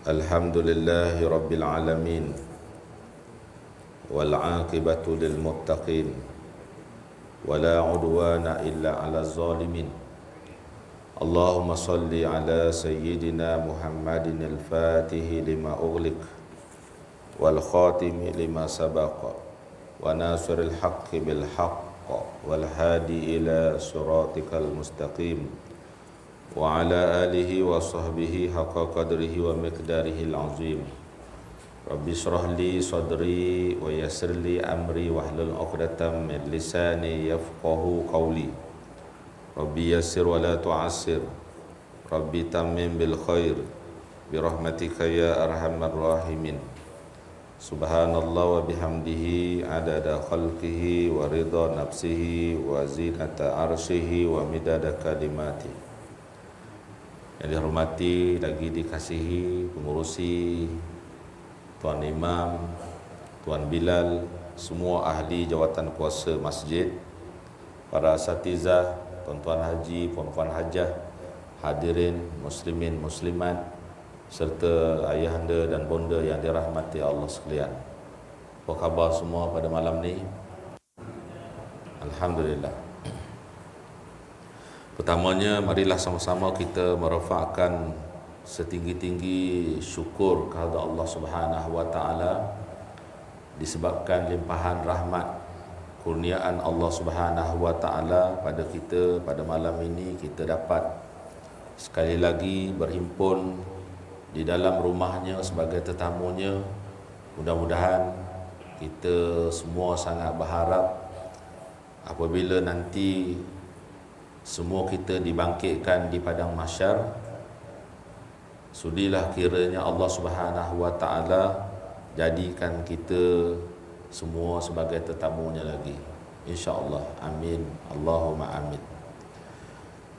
Alhamdulillahi Rabbil Alamin, wal aqibatu lil muttaqin, wala udwana illa ala zalimin. Allahumma salli ala sayyidina Muhammadin al-fatihi lima ughliq, wal khatimi lima sabaqa, wa nasiril haqqi bil haqq, wal hadi ila siratikal mustaqim, wa ala alihi wa sahbihi haqqa qadrihi wa miqdarihi al-azim. Rabbi shrah li sadri wa yassir li amri wahlul 'uqdatam min lisani yafqahu qawli. Rabbi yassir wa la tu'assir, Rabbi tammim bil khair bi rahmatika ya arhamar rahimin. Subhanallah wa bihamdihi adada khalqihi wa ridha nafsihi wa zinata arsyihi wa midada kalimati. Yang dihormati lagi dikasihi pengurusi, Tuan Imam, Tuan Bilal, semua ahli jawatan kuasa masjid, para asatizah, tuan-tuan haji, puan-puan hajah, hadirin muslimin muslimat, serta ayahanda dan bonda yang dirahmati Allah sekalian. Apa khabar semua pada malam ni? Alhamdulillah. Pertamanya, marilah sama-sama kita merafakkan setinggi-tinggi syukur kepada Allah Subhanahu wa taala disebabkan limpahan rahmat kurniaan Allah Subhanahu wa taala pada kita pada malam ini. Kita dapat sekali lagi berhimpun di dalam rumahnya sebagai tetamunya. Mudah-mudahan kita semua sangat berharap apabila nanti semua kita dibangkitkan di padang mahsyar, sudilah kiranya Allah Subhanahu wa taala jadikan kita semua sebagai tetamunya lagi, insya-Allah. Amin, Allahumma amin.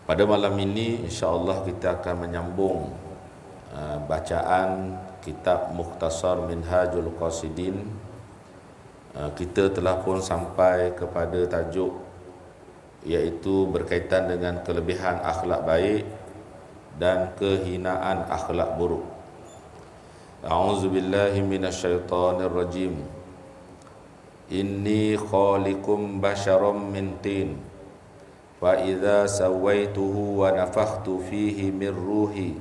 Pada malam ini insya-Allah kita akan menyambung bacaan kitab Mukhtasar Minhajul Qasidin. Kita telah pun sampai kepada tajuk iaitu berkaitan dengan kelebihan akhlak baik dan kehinaan akhlak buruk. A'udzubillahi minasyaitonirrajim. Inni khaliqum basyaram min tin, fa idza sawaituhu wa nafakhtu fihi min ruhi.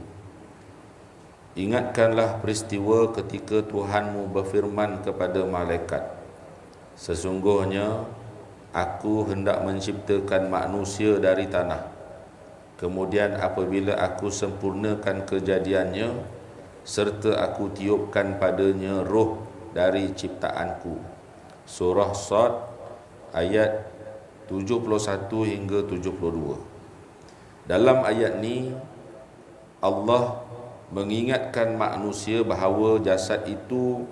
Ingatkanlah peristiwa ketika Tuhanmu berfirman kepada malaikat, sesungguhnya aku hendak menciptakan manusia dari tanah. Kemudian apabila aku sempurnakan kejadiannya serta aku tiupkan padanya roh dari ciptaanku. Surah Sad ayat 71 hingga 72. Dalam ayat ni Allah mengingatkan manusia bahawa jasad itu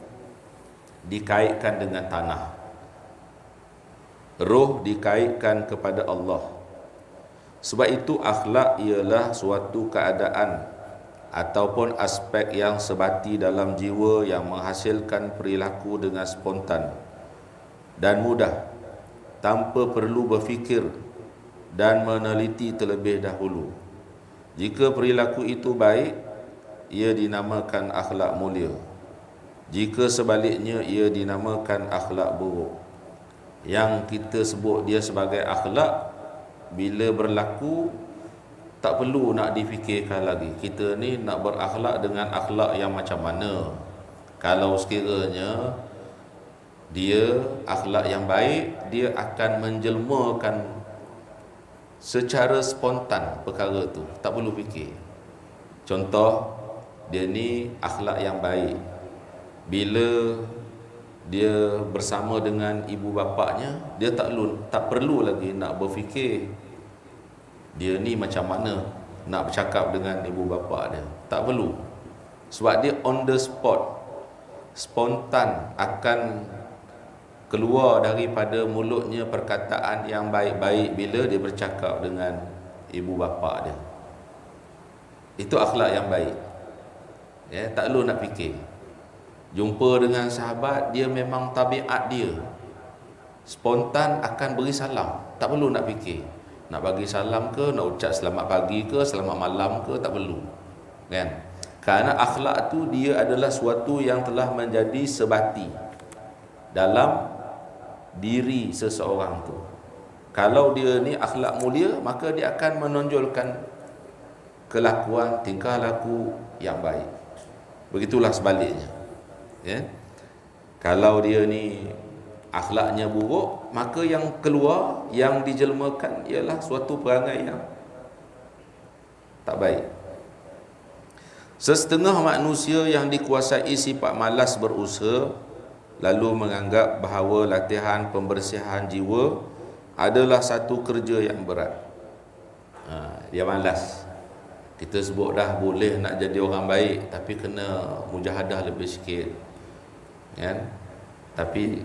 dikaitkan dengan tanah. Roh dikaitkan kepada Allah. Sebab itu akhlak ialah suatu keadaan ataupun aspek yang sebati dalam jiwa yang menghasilkan perilaku dengan spontan dan mudah, tanpa perlu berfikir dan meneliti terlebih dahulu. Jika perilaku itu baik, ia dinamakan akhlak mulia. Jika sebaliknya, ia dinamakan akhlak buruk. Yang kita sebut dia sebagai akhlak, bila berlaku tak perlu nak difikirkan lagi. Kita ni nak berakhlak dengan akhlak yang macam mana. Kalau sekiranya dia akhlak yang baik, dia akan menjelmakan secara spontan perkara tu, tak perlu fikir. Contoh, dia ni akhlak yang baik, bila dia bersama dengan ibu bapaknya, dia tak perlu lagi nak berfikir dia ni macam mana nak bercakap dengan ibu bapa dia. Tak perlu. Sebab dia on the spot, spontan akan keluar daripada mulutnya perkataan yang baik-baik bila dia bercakap dengan ibu bapa dia. Itu akhlak yang baik. Ya, tak perlu nak fikir. Jumpa dengan sahabat, dia memang tabiat dia spontan akan beri salam, tak perlu nak fikir nak bagi salam ke, nak ucap selamat pagi ke, selamat malam ke, tak perlu, kan? Kerana akhlak tu dia adalah suatu yang telah menjadi sebati dalam diri seseorang tu. Kalau dia ni akhlak mulia, maka dia akan menonjolkan kelakuan, tingkah laku yang baik. Begitulah sebaliknya. Ya. Kalau dia ni akhlaknya buruk, maka yang keluar, yang dijelmakan ialah suatu perangai yang tak baik. Sesetengah manusia yang dikuasai sifat malas berusaha lalu menganggap bahawa latihan pembersihan jiwa adalah satu kerja yang berat. Dia malas. Kita sebut dah boleh nak jadi orang baik, tapi kena mujahadah lebih sikit, kan? Tapi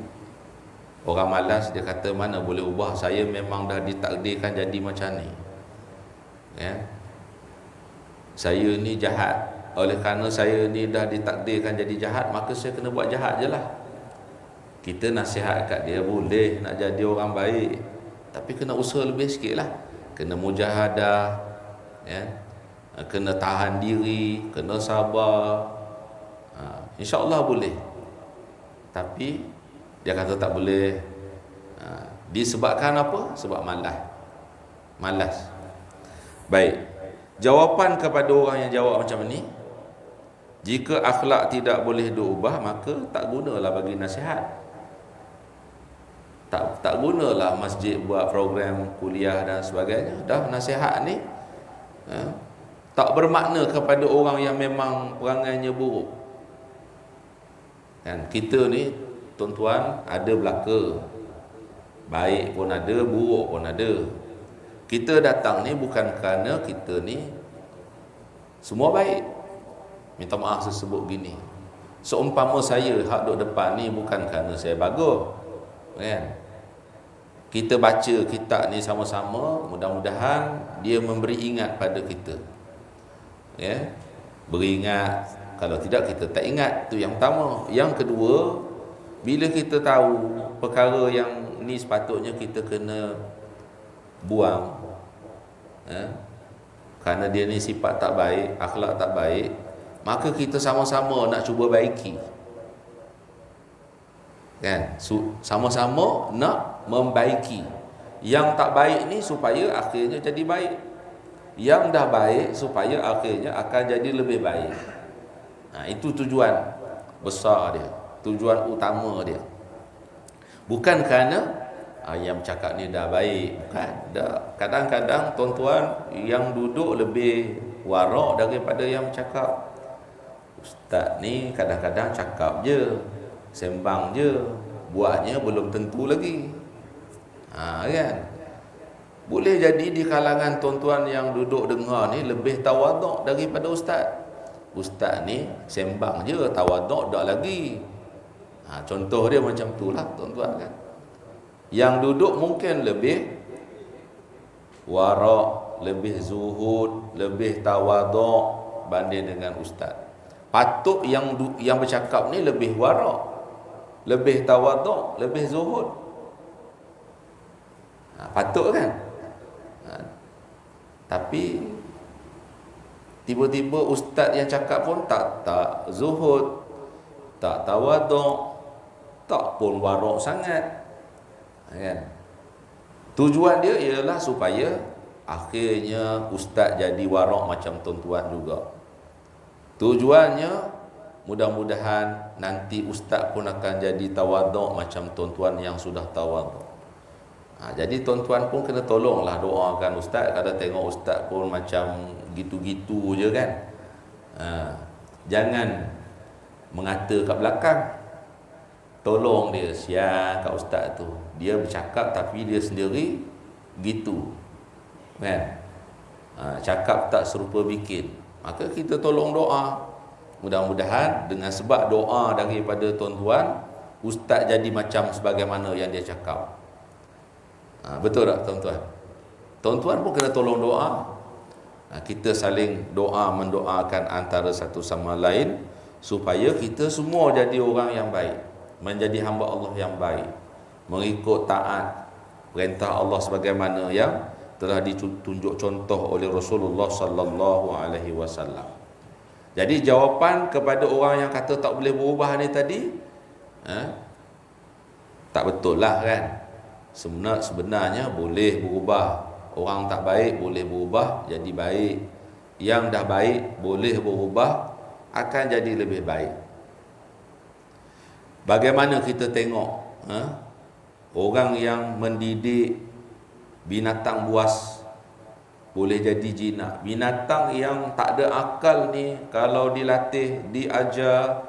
orang malas dia kata mana boleh ubah, saya memang dah ditakdirkan jadi macam ni, kan? Saya ni jahat, oleh kerana saya ni dah ditakdirkan jadi jahat, maka saya kena buat jahat je lah. Kita nasihat kat dia boleh nak jadi orang baik, tapi kena usaha lebih sikit lah. Kena mujahadah, ya? Kena tahan diri, kena sabar. InsyaAllah boleh. Tapi dia kata tak boleh. Disebabkan apa? Sebab malas. Baik. Jawapan kepada orang yang jawab macam ni, jika akhlak tidak boleh diubah, maka tak gunalah bagi nasihat. Tak gunalah masjid buat program kuliah dan sebagainya. Dah nasihat ni tak bermakna kepada orang yang memang perangainya buruk. Kan kita ni tuan-tuan ada belaka. Baik pun ada, buruk pun ada. Kita datang ni bukan kerana kita ni semua baik. Minta maaf saya sebut gini. Seumpama saya hak duduk depan ni bukan kerana saya bagus. Kan? Kita baca kitab ni sama-sama, mudah-mudahan dia memberi ingat pada kita. Ya, beringat. Kalau tidak kita tak ingat. Itu yang pertama. Yang kedua, bila kita tahu perkara yang ni sepatutnya kita kena buang, kerana dia ni sifat tak baik, akhlak tak baik, maka kita sama-sama nak cuba baiki. Kan? Sama-sama nak membaiki yang tak baik ni supaya akhirnya jadi baik. Yang dah baik supaya akhirnya akan jadi lebih baik. Itu tujuan besar dia, tujuan utama dia. Bukan kerana yang bercakap ni dah baik, bukan. Kadang-kadang tuan-tuan yang duduk lebih warak daripada yang bercakap. Ustaz ni kadang-kadang cakap je, sembang je, buatnya belum tentu lagi. Kan? Boleh jadi di kalangan tuan-tuan yang duduk dengar ni lebih tawaduk daripada ustaz. Ustaz ni sembang je, tawaduk tak lagi. Contoh dia macam itulah tuan-tuan, kan. Yang duduk mungkin lebih warak, lebih zuhud, lebih tawaduk banding dengan ustaz. Patut yang bercakap ni lebih warak, lebih tawaduk, lebih zuhud. Patut kan? Tapi tiba-tiba ustaz yang cakap pun tak zuhud, tak tawaduk, tak pun warak sangat, kan? Tujuan dia ialah supaya akhirnya ustaz jadi warak macam tuan-tuan juga. Tujuannya mudah-mudahan nanti ustaz pun akan jadi tawaduk macam tuan-tuan yang sudah tawaduk. Jadi tuan-tuan pun kena tolonglah doakan ustaz. Kalau tengok ustaz pun macam gitu-gitu je, kan. Jangan mengata kat belakang. Tolong dia, siang kat ustaz tu. Dia bercakap tapi dia sendiri gitu, kan. Cakap tak serupa bikin. Maka kita tolong doa. Mudah-mudahan dengan sebab doa daripada tuan-tuan, ustaz jadi macam sebagaimana yang dia cakap. Betul tak tuan-tuan? Tuan-tuan pun kena tolong doa. Kita saling doa, mendoakan antara satu sama lain supaya kita semua jadi orang yang baik, menjadi hamba Allah yang baik, mengikut taat perintah Allah sebagaimana yang telah ditunjuk contoh oleh Rasulullah sallallahu alaihi wasallam. Jadi jawapan kepada orang yang kata tak boleh berubah ni tadi, tak betul lah kan. Sebenarnya boleh berubah. Orang tak baik boleh berubah jadi baik. Yang dah baik boleh berubah akan jadi lebih baik. Bagaimana kita tengok orang yang mendidik binatang buas boleh jadi jinak. Binatang yang tak ada akal ni, kalau dilatih, diajar,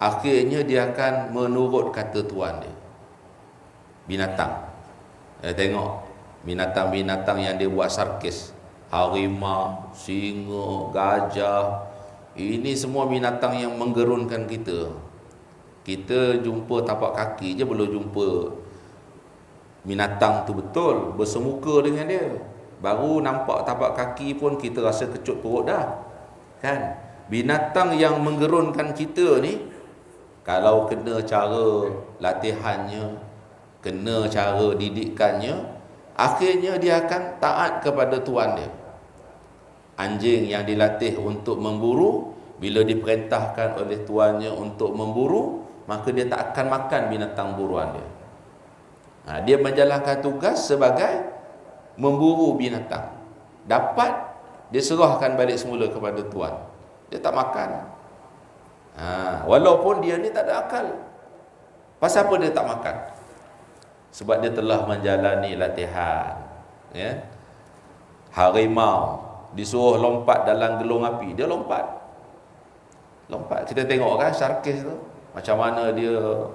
akhirnya dia akan menurut kata tuan dia. Binatang, tengok binatang-binatang yang dia buat sarkis, harimau, singa, gajah, ini semua binatang yang menggerunkan kita. Kita jumpa tapak kaki je belum jumpa binatang tu betul bersemuka dengan dia. Baru nampak tapak kaki pun kita rasa kecut perut dah. Kan? Binatang yang menggerunkan kita ni, kalau kena cara latihannya, kena cara didikannya, akhirnya dia akan taat kepada tuan dia. Anjing yang dilatih untuk memburu, bila diperintahkan oleh tuannya untuk memburu, maka dia tak akan makan binatang buruan dia. Dia menjalankan tugas sebagai memburu binatang. Dapat, dia serahkan balik semula kepada tuan. Dia tak makan. Walaupun dia ni tak ada akal. Pasal apa dia tak makan? Sebab dia telah menjalani latihan. Harimau disuruh lompat dalam gelung api, dia lompat. Kita tengok kan sarkis tu, macam mana dia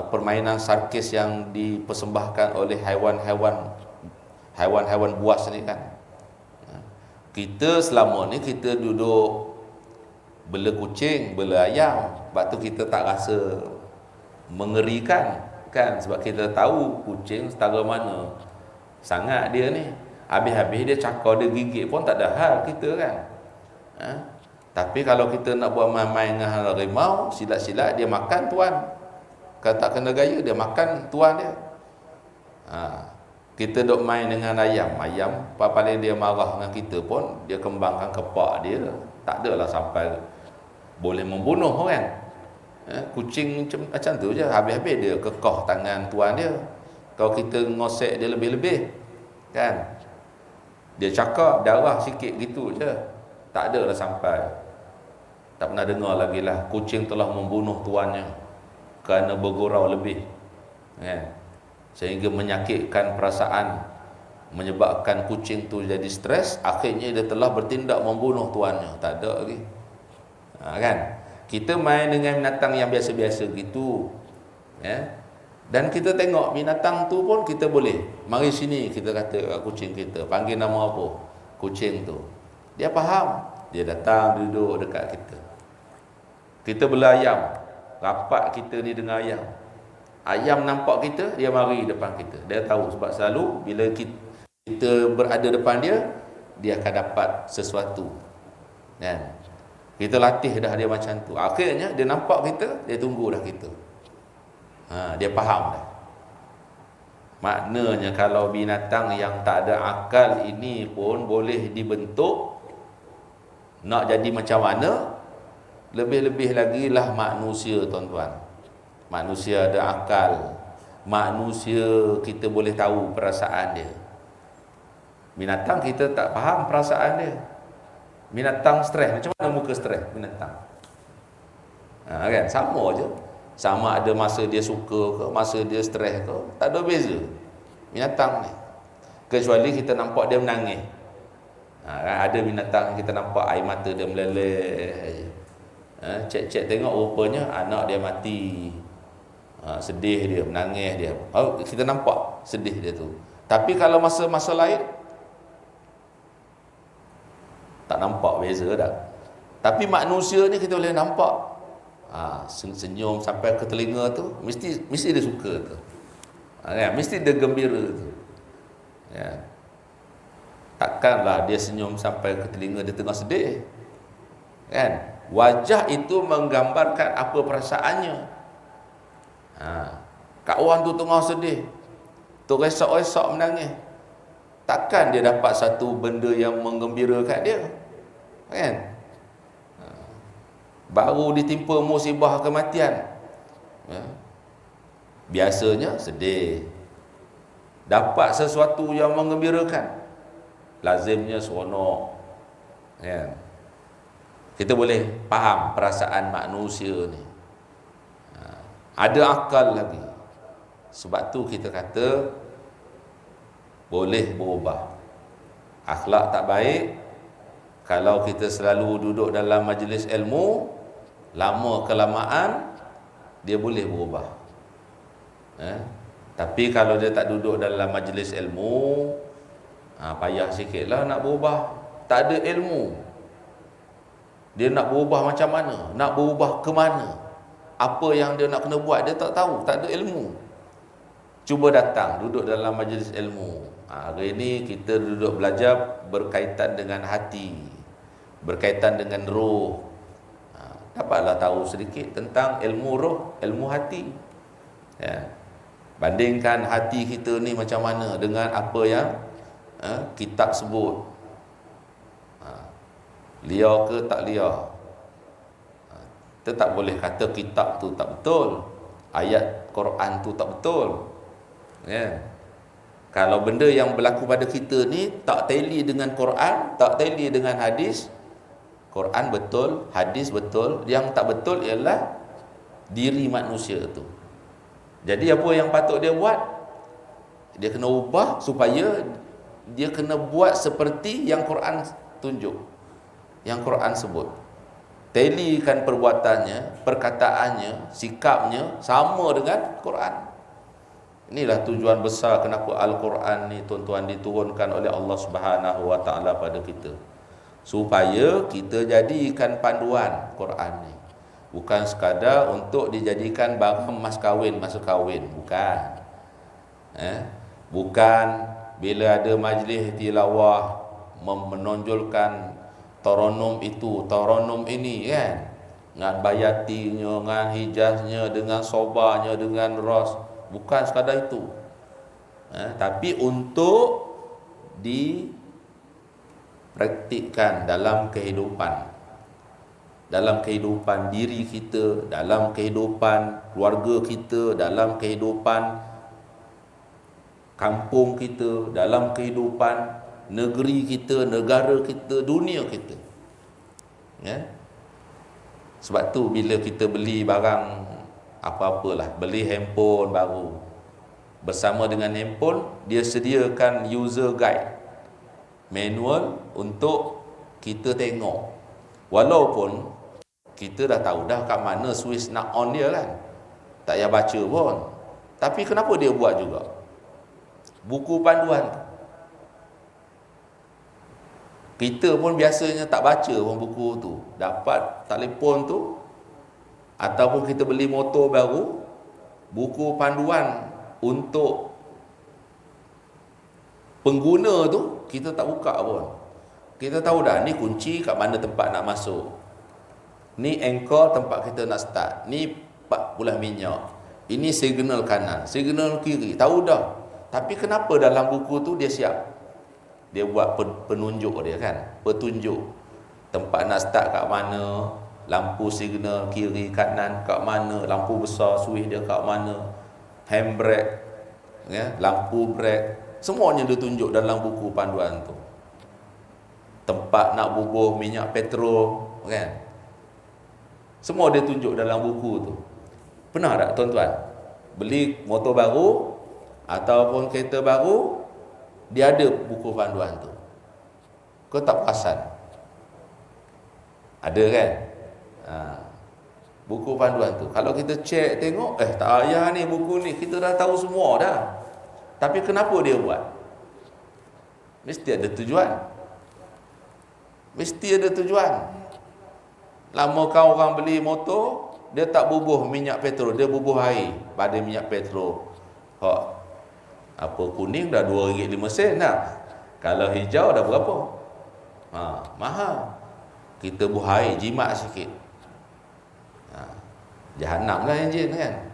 permainan sarkis yang dipersembahkan oleh haiwan-haiwan buas ni kan. Kita selama ni kita duduk bela kucing, bela ayam, sebab tu kita tak rasa mengerikan kan, sebab kita tahu kucing setara mana sangat dia ni. Habis-habis dia cakar, dia gigit pun tak ada hal kita kan. Tapi kalau kita nak buat main-main dengan harimau, silat-silat, dia makan tuan. Kalau tak kena gaya, dia makan tuan dia. Kita duk main dengan ayam, paling dia marah dengan kita pun, dia kembangkan kepak dia, tak adalah sampai boleh membunuh orang. Kucing macam tu je, habis-habis dia kekeh tangan tuan dia. Kalau kita ngosek dia lebih-lebih kan, dia cakap darah sikit gitu je, tak adalah sampai. Tak pernah dengar lagi lah kucing telah membunuh tuannya kerana bergurau lebih kan, sehingga menyakitkan perasaan, menyebabkan kucing tu jadi stres, akhirnya dia telah bertindak membunuh tuannya. Tak ada lagi. Kan? Kita main dengan binatang yang biasa-biasa gitu. Dan kita tengok binatang tu pun kita boleh, mari sini, kita kata kat kucing kita, panggil nama apa kucing tu, dia faham, dia datang duduk dekat kita. Kita bela ayam, rapat kita ni dengan ayam. Ayam nampak kita, dia mari depan kita. Dia tahu, sebab selalu bila kita berada depan dia, dia akan dapat sesuatu kan. Kita latih dah dia macam tu, akhirnya dia nampak kita, dia tunggu dah kita. Dia faham dah. Maknanya kalau binatang yang tak ada akal ini pun boleh dibentuk nak jadi macam mana, lebih-lebih lagi lah manusia tuan-tuan. Manusia ada akal. Manusia kita boleh tahu perasaan dia. Binatang kita tak faham perasaan dia. Binatang stres, macam mana muka stres binatang? Kan sama je. Sama ada masa dia suka ke, masa dia stres ke, tak ada beza binatang ni. Kecuali kita nampak dia menangis. Ada binatang kita nampak air mata dia meleleh. Cek-cek tengok rupanya anak dia mati. Sedih dia, menangis dia. Kita nampak sedih dia tu. Tapi kalau masa-masa lain, tak nampak beza dah. Tapi manusia ni kita boleh nampak. Senyum sampai ke telinga tu, mesti dia suka tu. Mesti dia gembira tu. Takkanlah dia senyum sampai ke telinga dia tengah sedih. Kan? Wajah itu menggambarkan apa perasaannya. Kat orang tu tengah sedih, teresak-resak menangis, takkan dia dapat satu benda yang menggembirakan dia. Kan? baru ditimpa musibah kematian, biasanya sedih. Dapat sesuatu yang menggembirakan, lazimnya seronok, kan? Kita boleh faham perasaan manusia ni. Ada akal lagi. Sebab tu kita kata boleh berubah. Akhlak tak baik, kalau kita selalu duduk dalam majlis ilmu, lama kelamaan dia boleh berubah. Tapi kalau dia tak duduk dalam majlis ilmu, payah sikit lah nak berubah. Tak ada ilmu, dia nak berubah macam mana, nak berubah ke mana, apa yang dia nak kena buat, dia tak tahu, tak ada ilmu. Cuba datang, duduk dalam majlis ilmu. Hari ini kita duduk belajar berkaitan dengan hati, berkaitan dengan roh. Dapatlah tahu sedikit tentang ilmu roh, ilmu hati, ya. Bandingkan hati kita ni macam mana dengan apa yang kitab sebut. Liar ke tak liar? Kita tak boleh kata kitab tu tak betul, ayat Quran tu tak betul, ya. Kalau benda yang berlaku pada kita ni tak tally dengan Quran, tak tally dengan hadis, Quran betul, hadis betul, yang tak betul ialah diri manusia tu. Jadi apa yang patut dia buat? Dia kena ubah supaya dia kena buat seperti yang Quran tunjuk, yang Quran sebut. Talikan perbuatannya, perkataannya, sikapnya sama dengan Quran. Inilah tujuan besar kenapa Al-Quran ni tuan-tuan diturunkan oleh Allah Subhanahu Wa Taala pada kita, supaya kita jadikan panduan Quran ni. Bukan sekadar untuk dijadikan barang mas kahwin, masa kahwin, bukan. Bukan bila ada majlis tilawah menonjolkan taranum itu, taranum ini, kan, dengan bayatinya, dengan hijaznya, dengan sobarnya, dengan ras. Bukan sekadar itu, tapi untuk dipraktikkan dalam kehidupan, dalam kehidupan diri kita, dalam kehidupan keluarga kita, dalam kehidupan kampung kita, dalam kehidupan negeri kita, negara kita, dunia kita, ya. Sebab tu bila kita beli barang apa-apalah, beli handphone baru, bersama dengan handphone dia sediakan user guide, manual untuk kita tengok. Walaupun kita dah tahu dah kat mana switch nak on dia, kan, tak payah baca pun, tapi kenapa dia buat juga buku panduan tu? Kita pun biasanya tak baca pun buku tu, dapat telefon tu, ataupun kita beli motor baru, buku panduan untuk pengguna tu kita tak buka pun. Kita tahu dah ni kunci kat mana tempat nak masuk, ni anchor tempat kita nak start, ni bulah minyak, ini signal kanan, signal kiri, tahu dah. Tapi kenapa dalam buku tu dia siap, dia buat penunjuk dia, kan, petunjuk tempat nak start kat mana, lampu signal kiri kanan kat mana, lampu besar switch dia kat mana, handbrake, ya, lampu brake, semuanya dia tunjuk dalam buku panduan tu. Tempat nak bubuh minyak petrol, kan, semua dia tunjuk dalam buku tu. Pernah tak tuan-tuan beli motor baru ataupun kereta baru, dia ada buku panduan tu? Kau tak perasan? Ada, kan? Buku panduan tu, kalau kita cek tengok, tak payah ni buku ni, kita dah tahu semua dah. Tapi kenapa dia buat? Mesti ada tujuan. Mesti ada tujuan. Lama kan orang beli motor, dia tak bubuh minyak petrol, dia bubuh air pada minyak petrol. Apa kuning dah RM2.05 dah. Kalau hijau dah berapa? Mahal. Kita buh air jimat sikit. Jahanam lah enjin, kan.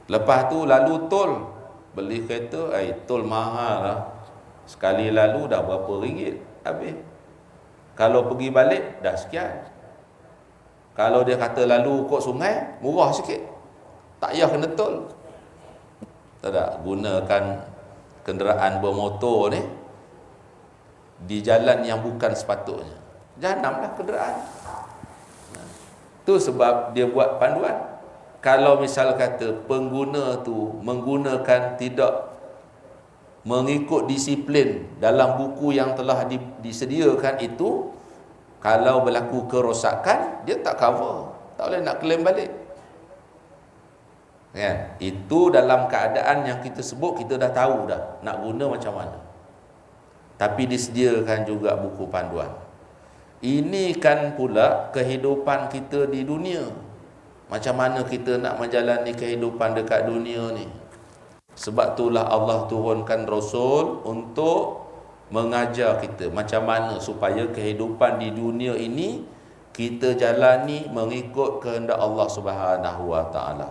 Lepas tu lalu tol, beli kereta, tol mahal lah. Sekali lalu dah berapa ringgit habis. Kalau pergi balik dah sekian. Kalau dia kata lalu kok sungai, murah sikit. Tak payah kena tol. Tak, gunakan kenderaan bermotor ni di jalan yang bukan sepatutnya. Jahanamlah kenderaan. Tu sebab dia buat panduan. Kalau misal kata pengguna tu menggunakan tidak mengikut disiplin dalam buku yang telah disediakan itu, kalau berlaku kerosakan, dia tak cover, tak boleh nak claim balik. Kan? Itu dalam keadaan yang kita sebut, kita dah tahu dah nak guna macam mana. Tapi disediakan juga buku panduan. Ini kan pula kehidupan kita di dunia. Macam mana kita nak menjalani kehidupan dekat dunia ni. Sebab itulah Allah turunkan Rasul untuk mengajar kita macam mana supaya kehidupan di dunia ini kita jalani mengikut kehendak Allah Subhanahu Wa Taala.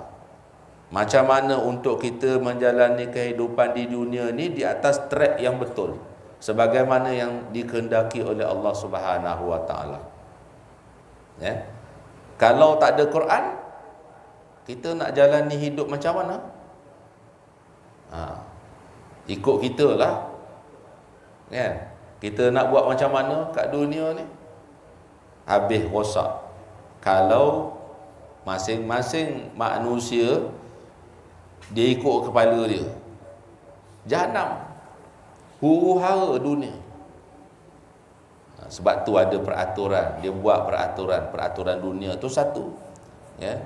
Macam mana untuk kita menjalani kehidupan di dunia ni di atas track yang betul, sebagaimana yang dikehendaki oleh Allah Subhanahu Wa Taala. Ya. Kalau tak ada Quran, kita nak jalani hidup macam mana? Ikut kita lah. Kan? Kita nak buat macam mana kat dunia ni? Habis rosak. Kalau masing-masing manusia dia ikut kepala dia, jahanam, huru-hara dunia. Sebab tu ada peraturan. Dia buat peraturan dunia tu satu, ya,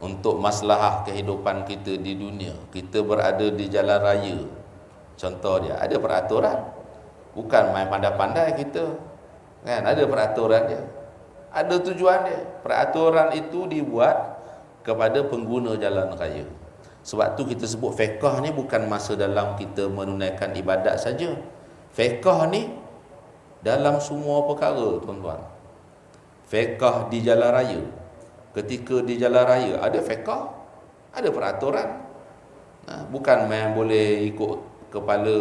untuk maslahah kehidupan kita di dunia. Kita berada di jalan raya, contoh dia, ada peraturan. Bukan main pandai-pandai kita, kan? Ada peraturan dia, ada tujuan dia. Peraturan itu dibuat kepada pengguna jalan raya. Sebab tu kita sebut fiqh ni bukan masa dalam kita menunaikan ibadat saja. Fiqh ni dalam semua perkara, tuan-tuan. Fiqh di jalan raya. Ketika di jalan raya ada fiqh, ada peraturan. Bukan main boleh ikut kepala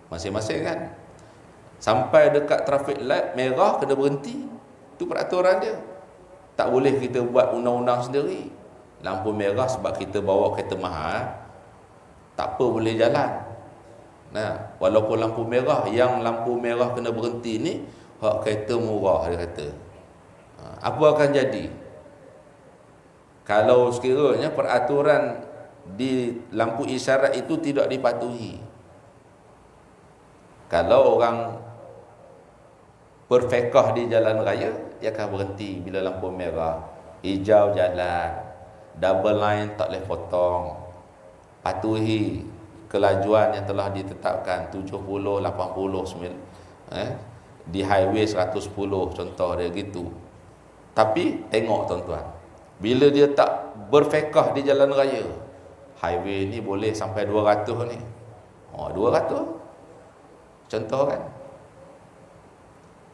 masing-masing, kan. Sampai dekat traffic light merah kena berhenti. Itu peraturan dia. Tak boleh kita buat undang-undang sendiri. Lampu merah sebab kita bawa kereta mahal, tak apa, boleh jalan. Walaupun lampu merah, yang lampu merah kena berhenti ni hak kereta murah, dia kata. Apa akan jadi kalau sekiranya peraturan di lampu isyarat itu tidak dipatuhi? Kalau orang berfiqh di jalan raya, dia akan berhenti bila lampu merah. Hijau jalan, double line tak boleh potong, patuhi kelajuan yang telah ditetapkan 70, 80, 9, di highway 110, contoh dia gitu. Tapi tengok tuan-tuan, bila dia tak berfiqh di jalan raya, highway ni boleh sampai 200 ni. 200 contoh, kan.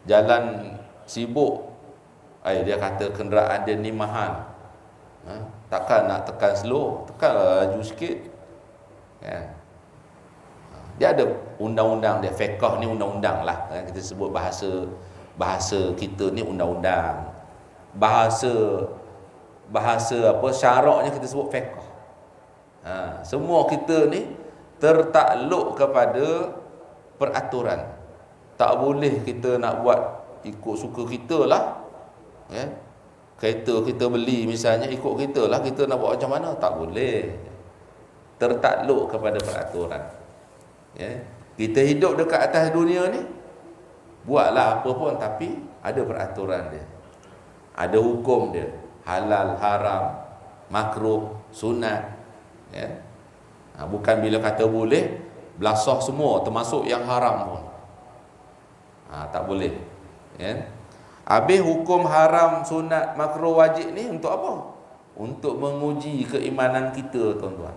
Jalan sibuk, dia kata kenderaan dia ni mahal, takkan nak tekan slow, tekanlah laju sikit, kan. Dia ada undang-undang dia. Fiqh ni undang-undang lah, kan. Kita sebut bahasa kita ni undang-undang. Bahasa apa, syaraknya kita sebut fiqh. Semua kita ni tertakluk kepada peraturan. Tak boleh kita nak buat ikut suka kita lah, ya. Kereta kita beli misalnya, ikut kita lah, kita nak buat macam mana, tak boleh. Tertakluk kepada peraturan, ya. Kita hidup dekat atas dunia ni, buatlah apa pun, tapi ada peraturan dia, ada hukum dia, halal, haram, makruh, sunat, ya. Bukan bila kata boleh, belasah semua, termasuk yang haram pun. Tak boleh, ya. Habis hukum haram, sunat, makruh, wajib ni untuk apa? Untuk menguji keimanan kita, tuan-tuan.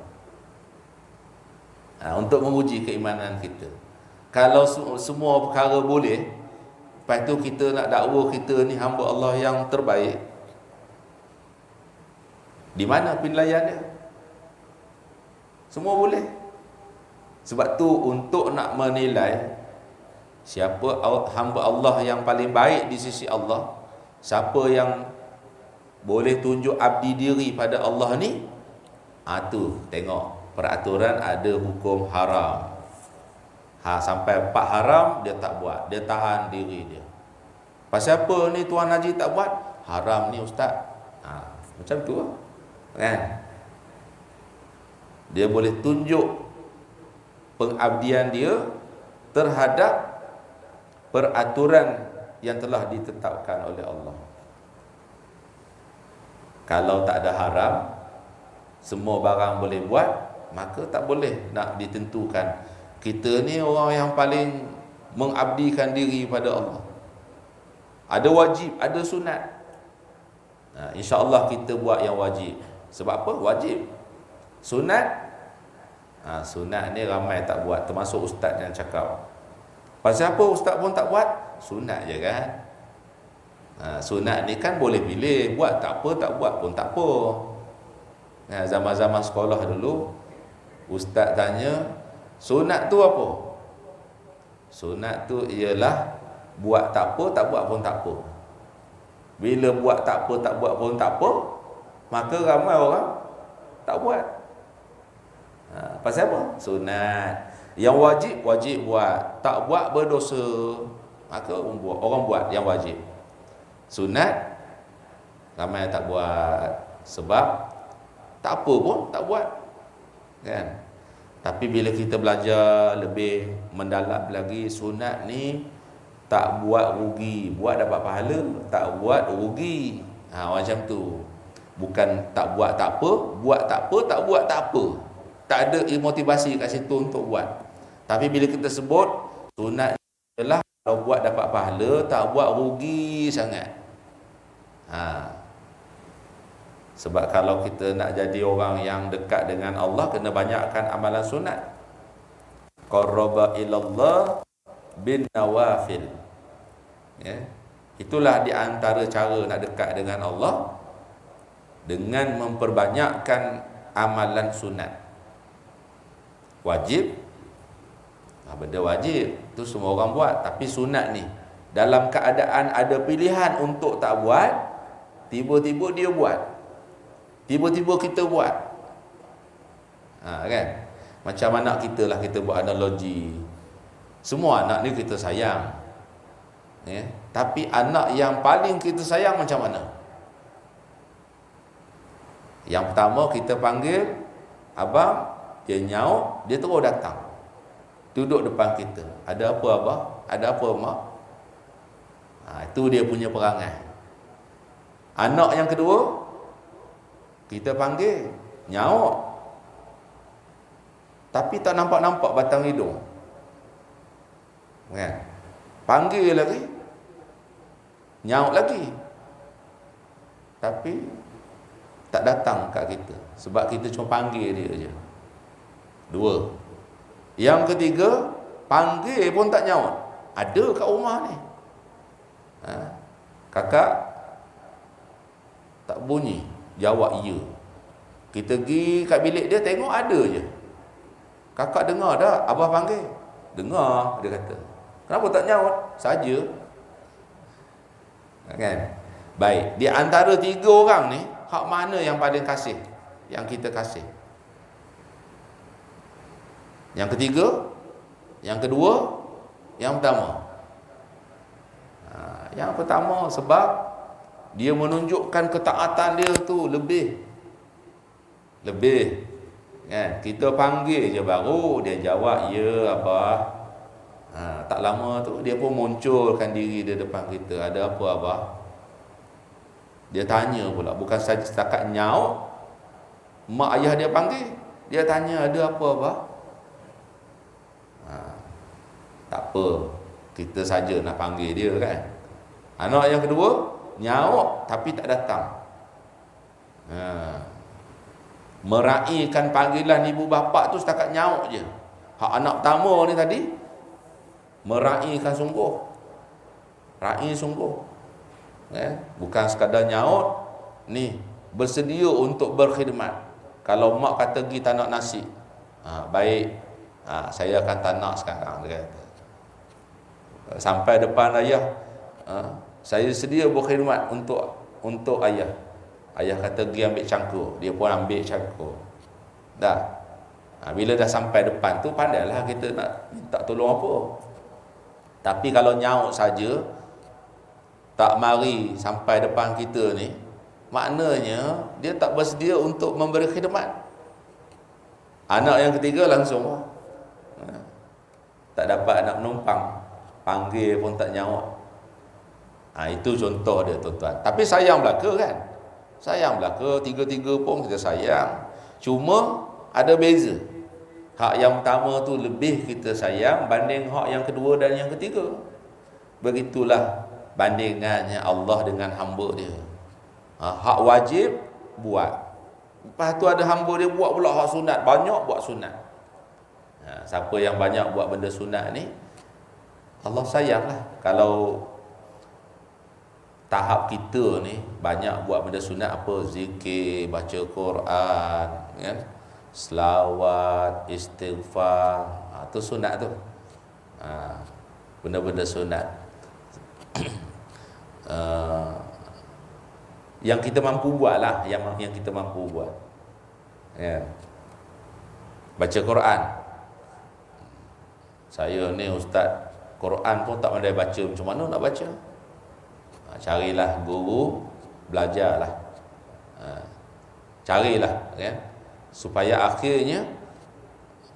Untuk menguji keimanan kita. Kalau semua perkara boleh, lepas tu kita nak dakwa kita ni hamba Allah yang terbaik, di mana penilaian dia? Semua boleh. Sebab tu untuk nak menilai siapa hamba Allah yang paling baik di sisi Allah, siapa yang boleh tunjuk abdi diri pada Allah ni, tu tengok peraturan ada hukum haram. Sampai 4 haram dia tak buat, dia tahan diri dia. Pasal apa ni Tuan Haji tak buat? Haram ni ustaz. Macam tu lah, kan? Dia boleh tunjuk pengabdian dia terhadap peraturan yang telah ditetapkan oleh Allah. Kalau tak ada haram, semua barang boleh buat, maka tak boleh nak ditentukan kita ni orang yang paling mengabdikan diri pada Allah. Ada wajib, ada sunat. InsyaAllah kita buat yang wajib. Sebab apa? Wajib. Sunat, sunat ni ramai tak buat, termasuk ustaz yang cakap. Pasal apa ustaz pun tak buat? Sunat je kan. Sunat ni kan boleh pilih, buat tak apa, tak buat pun tak apa. Zaman-zaman sekolah dulu, ustaz tanya, sunat tu apa? Sunat tu ialah buat tak apa, tak buat pun tak apa. Bila buat tak apa, tak buat pun tak apa, maka ramai orang tak buat. Pasal apa? Sunat. Yang wajib, wajib buat. Tak buat berdosa, maka orang buat yang wajib. Sunat ramai tak buat, sebab tak apa pun tak buat, kan? Tapi bila kita belajar lebih mendalam lagi, sunat ni tak buat rugi, buat dapat pahala, tak buat rugi. Macam tu. Bukan tak buat tak apa, buat tak apa, tak buat tak apa. Tak ada motivasi kat situ untuk buat. Tapi bila kita sebut sunat adalah kalau buat dapat pahala, tak buat rugi sangat. Sebab kalau kita nak jadi orang yang dekat dengan Allah, kena banyakkan amalan sunat. Qarraba ilallah bin nawafil. Itulah di antara cara nak dekat dengan Allah, dengan memperbanyakkan amalan sunat. Wajib, benda wajib tu semua orang buat. Tapi sunat ni, dalam keadaan ada pilihan untuk tak buat, tiba-tiba dia buat, tiba-tiba kita buat. Kan? Macam anak kita lah, kita buat analogi. Semua anak ni kita sayang, tapi anak yang paling kita sayang macam mana? Yang pertama kita panggil abang, dia nyaut, dia terus datang, duduk depan kita. Ada apa abang? Ada apa mak? Itu dia punya perangai. Anak yang kedua kita panggil, nyaut, tapi tak nampak-nampak batang hidung, kan? Panggil lagi, nyaut lagi, tapi tak datang kat kita, sebab kita cuma panggil dia je. Dua. Yang ketiga, panggil pun tak nyaut. Ada kat rumah ni, kakak, tak bunyi, jawab ya. Kita pergi kat bilik dia, tengok ada je. Kakak dengar dah abah panggil? Dengar, dia kata. Kenapa tak nyaut? Saja. Kan? Baik, di antara 3 orang ni, hak mana yang paling kasih, yang kita kasih? Yang ketiga, yang kedua, yang pertama? Yang pertama, sebab dia menunjukkan ketaatan dia tu lebih, kan? Kita panggil je baru dia jawab ya abah. Tak lama tu dia pun munculkan diri dia depan kita. Ada apa abah? Dia tanya pula, bukan saja setakat nyaut, mak ayah dia panggil, dia tanya ada apa abah? Tak apa, kita saja nak panggil dia, kan? Anak yang kedua nyaut tapi tak datang. Meraihkan panggilan ibu bapa tu setakat nyaut je. Hak anak pertama ni tadi meraihkan sungguh, raih sungguh, bukan sekadar nyaut ni, bersedia untuk berkhidmat. Kalau mak kata pergi tak nak nasi, baik, saya akan tak nak sekarang, dia kata. Sampai depan ayah, saya sedia berkhidmat untuk ayah. Ayah kata pergi ambil cangkul, dia pun ambil cangkul. Dah. Bila dah sampai depan tu, pandailah kita nak minta tolong apa. Tapi kalau nyaut saja, tak mari sampai depan kita ni, maknanya dia tak bersedia untuk memberi khidmat. Anak yang ketiga langsung tak dapat nak menumpang, panggil pun tak nyaut. Itu contoh dia tuan-tuan. Tapi sayang belaka kan, sayang belaka, tiga-tiga pun kita sayang. Cuma ada beza. Hak yang pertama tu lebih kita sayang banding hak yang kedua dan yang ketiga. Begitulah bandingannya Allah dengan hamba dia. Hak wajib buat, lepas tu ada hamba dia buat pula hak sunat, banyak buat sunat. Siapa yang banyak buat benda sunat ni, Allah sayanglah. Kalau tahap kita ni banyak buat benda sunat, apa, zikir, baca Quran, kan, selawat, istighfar, tu sunat tu. Benda-benda sunat. Yang kita mampu buat lah, yang kita mampu buat. Ya. Baca Quran. Saya ni ustaz Quran pun tak pandai baca, macam mana nak baca? Carilah guru, belajarlah. Carilah, ya, supaya akhirnya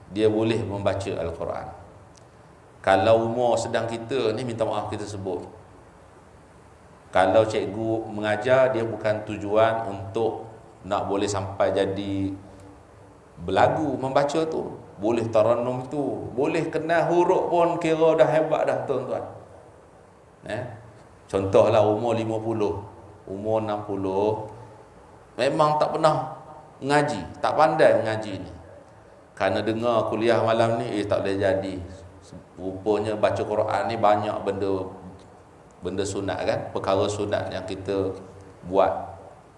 dia boleh membaca Al-Quran. Kalau umur sedang kita ni, minta maaf kita sebut, kalau cikgu mengajar, dia bukan tujuan untuk nak boleh sampai jadi belagu membaca tu. Boleh tarannum tu, boleh kenal huruf pun kira dah hebat dah tuan-tuan. Contohlah umur 50, umur 60, memang tak pernah mengaji, tak pandai mengaji ni. Kerana dengar kuliah malam ni, tak boleh jadi. Rupanya baca Quran ni banyak benda sunat kan, perkara sunat yang kita buat.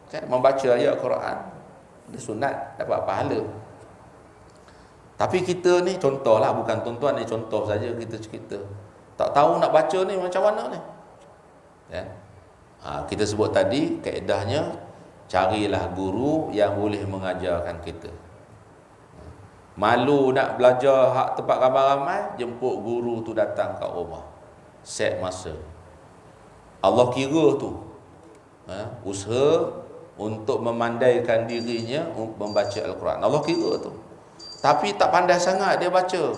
Kan, membaca ayat Quran, benda sunat, dapat pahala. Tapi kita ni, contohlah, bukan tuan-tuan ni, contoh saja kita cerita, tak tahu nak baca ni macam mana ni. Ya? Kita sebut tadi, kaedahnya carilah guru yang boleh mengajarkan kita. Malu nak belajar hak tempat ramai-ramai, jemput guru tu datang kat rumah, set masa. Allah kira tu usaha untuk memandaikan dirinya membaca Al-Quran. Allah kira tu. Tapi tak pandai sangat dia baca.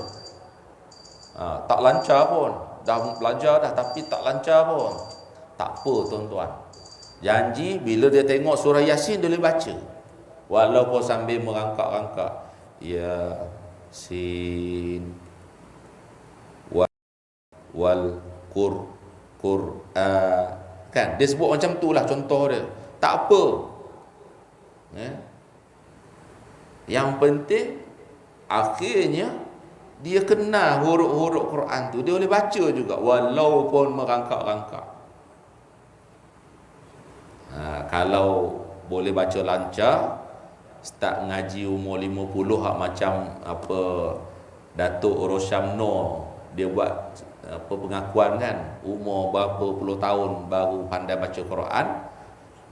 Tak lancar pun. Dah belajar dah tapi tak lancar pun. Tak apa tuan-tuan. Janji bila dia tengok surah Yasin dia boleh baca. Walaupun sambil merangkak-rangkak. Yasin wal Qur'an. Kan dia sebut macam tu lah contoh dia. Tak apa. Yang penting akhirnya dia kenal huruf-huruf Quran tu, dia boleh baca juga walaupun merangkak-rangkak. Kalau boleh baca lancar, start ngaji umur 50 hak macam apa Datuk Rosyamno, dia buat apa pengakuan kan, umur berapa puluh tahun baru pandai baca Quran,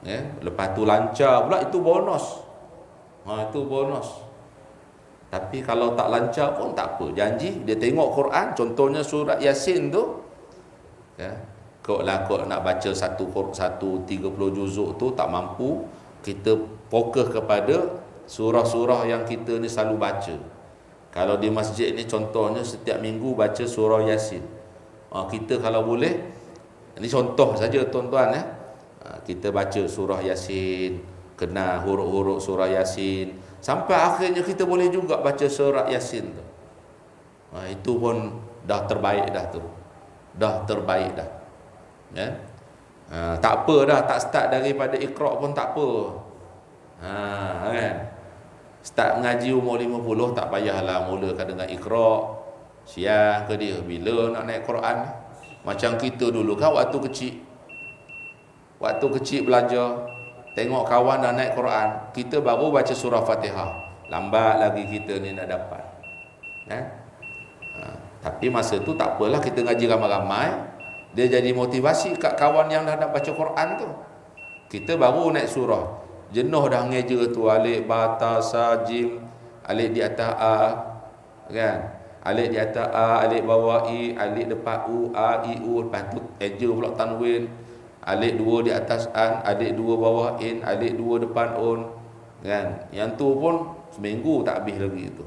ya, lepas tu lancar pula, itu bonus. Itu bonus. Tapi kalau tak lancar pun tak apa, janji dia tengok Quran, contohnya surat Yasin tu, ya, kau nak baca satu 30 juzuk tu tak mampu, kita fokus kepada surah-surah yang kita ni selalu baca. Kalau di masjid ni contohnya setiap minggu baca surah Yasin. Kita kalau boleh, ini contoh saja tuan-tuan, ya, kita baca surah Yasin, kenal huruf-huruf surah Yasin, sampai akhirnya kita boleh juga baca surah Yasin tu. Itu pun dah terbaik dah tu. Dah terbaik dah. Ya. Tak apa dah, tak start daripada Iqra pun tak apa. Kan. Start mengaji umur 50 tak payahlah mulakan dengan Iqra. Siang ke dia bila nak naik Quran. Macam kita dulu kan waktu kecil. Waktu kecil belajar, tengok kawan dah naik Quran, kita baru baca surah Fatihah. Lambat lagi kita ni nak dapat. Tapi masa tu tak apalah, kita ngaji ramai-ramai, dia jadi motivasi kat kawan yang dah nak baca Quran tu. Kita baru naik surah. Jenuh dah ngeja tu, alif bata sa jim, alif di atas a, kan? Alif di atas a, alif bawah i, alif depan u, a i u, lepas tu eja pula tanwin. Alif dua di atas an, alif dua bawah in, alif dua depan un, kan? Yang tu pun seminggu tak habis lagi tu.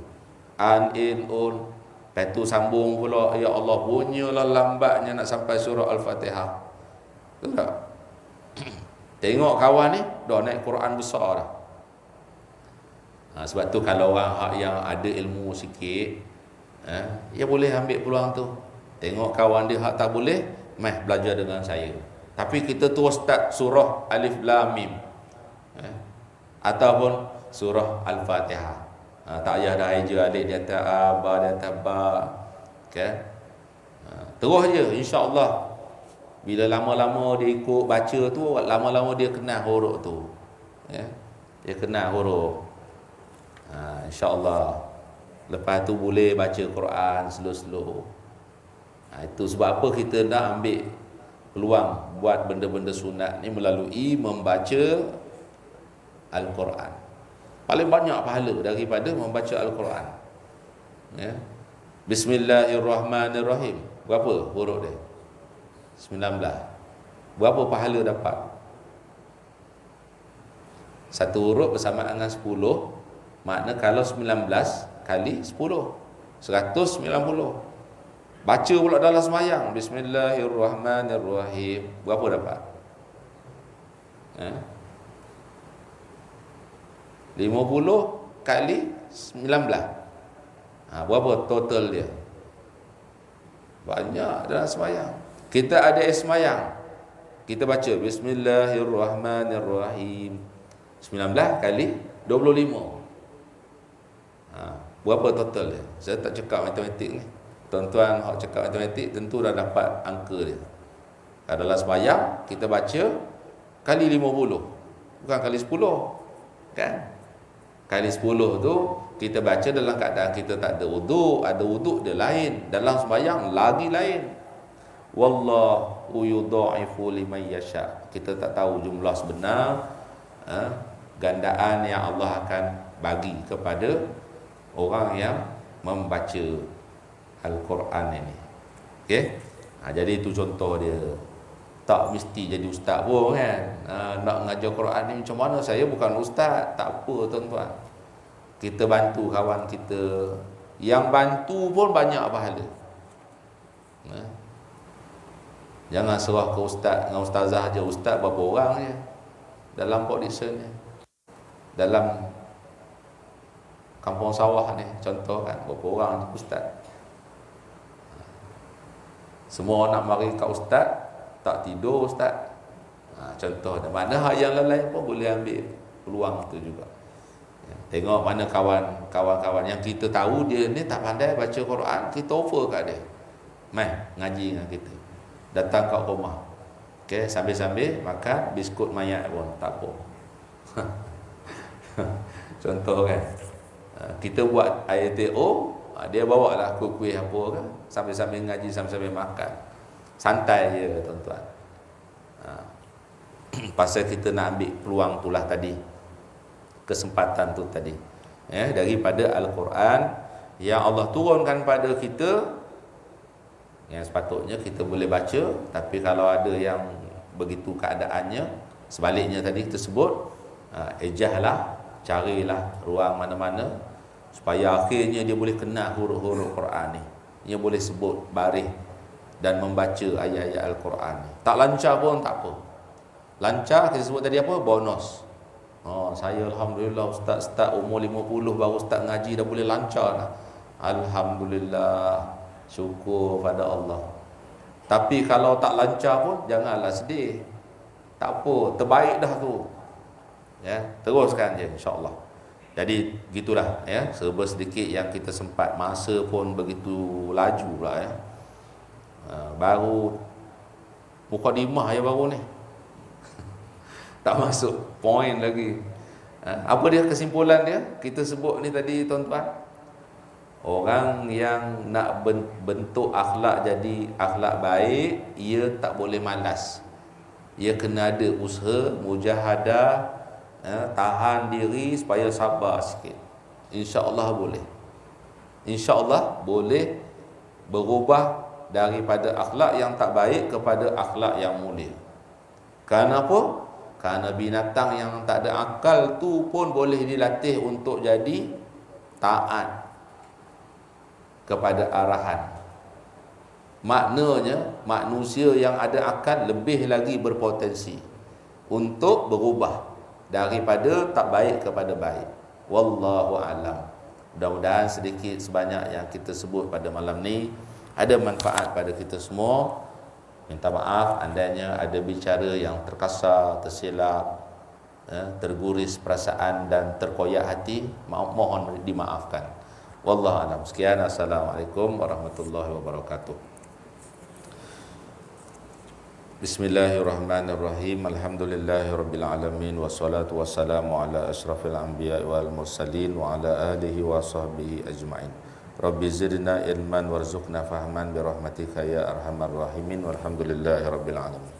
An in un, lepas tu sambung pula, ya Allah punyalah lambatnya nak sampai surah Al-Fatihah. Betul tak? Tengok kawan ni dah naik Quran besar dah. Sebab tu kalau orang yang ada ilmu sikit, dia boleh ambil peluang tu. Tengok kawan dia hak tak boleh, meh belajar dengan saya. Tapi kita terus start surah Alif Lam Mim, ataupun surah Al-Fatihah. Tak payah dah eja alif di atas a, ba di atas ba, okay? Terus je, insya-Allah. Bila lama-lama dia ikut baca tu, lama-lama dia kenal huruf tu, ya? Dia kenal huruf. InsyaAllah lepas tu boleh baca Quran slow-slow. Itu sebab apa kita nak ambil peluang buat benda-benda sunat ni melalui membaca Al-Quran. Paling banyak pahala daripada membaca Al-Quran, ya? Bismillahirrahmanirrahim, berapa huruf dia? 19. Berapa pahala dapat? Satu huruf bersama dengan 10. Makna kalau 19 kali 10, 190. Baca pula dalam sembahyang, Bismillahirrahmanirrahim, berapa dapat? 50 kali 19. Berapa total dia? Banyak dalam sembahyang. Kita ada sembahyang, kita baca Bismillahirrahmanirrahim 19 kali 25. Berapa total dia? Saya tak cakap matematik ni. Tuan-tuan hak cakap matematik tentu dah dapat angka dia. Kalau dalam sembahyang kita baca kali 50, bukan kali 10, kan? Kali 10 tu kita baca dalam keadaan kita tak ada wuduk. Ada wuduk dia lain, dalam sembahyang lagi lain. Wallahu yudha'ifu liman yasha. Kita tak tahu jumlah sebenar, gandaan yang Allah akan bagi kepada orang yang membaca Al-Quran ini. Okey? Jadi itu contoh dia. Tak mesti jadi ustaz pun, kan? Nak mengajar Quran ni macam mana? Saya bukan ustaz, tak apa tuan-tuan. Kita bantu kawan kita. Yang bantu pun banyak pahala. Jangan serah ke ustaz dengan ustazah je. Ustaz berapa orang je dalam audition ni, dalam kampung sawah ni, contoh kan, berapa orang ustaz. Semua nak mari kat ustaz, tak tidur ustaz. Contoh, mana hak yang lain pun boleh ambil peluang tu juga. Tengok mana kawan-kawan yang kita tahu dia ni tak pandai baca Quran, kita offer kat dia, mai ngaji dengan kita, datang kat rumah, okey, sambil-sambil makan biskut mayat pun tak apa. Contoh kan, kita buat IATO, dia bawa lah kuih-kuih apa kan, sambil-sambil ngaji, sambil-sambil makan, santai je tuan-tuan. Pasal kita nak ambil peluang itulah tadi, kesempatan tu tadi, daripada Al-Quran yang Allah turunkan pada kita, yang sepatutnya kita boleh baca. Tapi kalau ada yang begitu keadaannya, sebaliknya tadi kita sebut, ejahlah, carilah ruang mana-mana supaya akhirnya dia boleh kenal huruf-huruf Quran ni, dia boleh sebut baris dan membaca ayat-ayat Al-Quran ni. Tak lancar pun tak apa. Lancar kita sebut tadi apa? Bonus. Saya alhamdulillah ustaz umur 50 baru ustaz ngaji dah boleh lancar lah. Alhamdulillah, syukur pada Allah. Tapi kalau tak lancar pun janganlah sedih. Tak apa, terbaik dah tu. Ya, teruskan je insya-Allah. Jadi gitulah ya, serba sedikit yang kita sempat, masa pun begitu laju pula ya. Baru mukadimah ya baru ni. Tak masuk poin lagi. Apa dia kesimpulan dia? Kita sebut ni tadi tuan-tuan. Orang yang nak bentuk akhlak jadi akhlak baik, ia tak boleh malas. Ia kena ada usaha, mujahadah, tahan diri supaya sabar sikit. InsyaAllah boleh. InsyaAllah boleh berubah daripada akhlak yang tak baik kepada akhlak yang mulia. Kenapa? Kerana binatang yang tak ada akal tu pun boleh dilatih untuk jadi taat kepada arahan. Maknanya manusia yang ada akal lebih lagi berpotensi untuk berubah daripada tak baik kepada baik. Wallahu alam. Mudah-mudahan sedikit sebanyak yang kita sebut pada malam ni ada manfaat pada kita semua. Minta maaf andainya ada bicara yang terkasar, tersilap, terguris perasaan dan terkoyak hati, mohon dimaafkan. Wallahu alam. Sekian, assalamualaikum warahmatullahi wabarakatuh. Bismillahirrahmanirrahim. Alhamdulillahirabbil alamin wassalatu wassalamu ala asyrafil anbiya'i wal mursalin wa ala alihi wa sahbihi ajma'in. Rabbi zidna ilman warzuqna fahman bi rahmatika ya arhamar rahimin walhamdulillahirabbil alamin.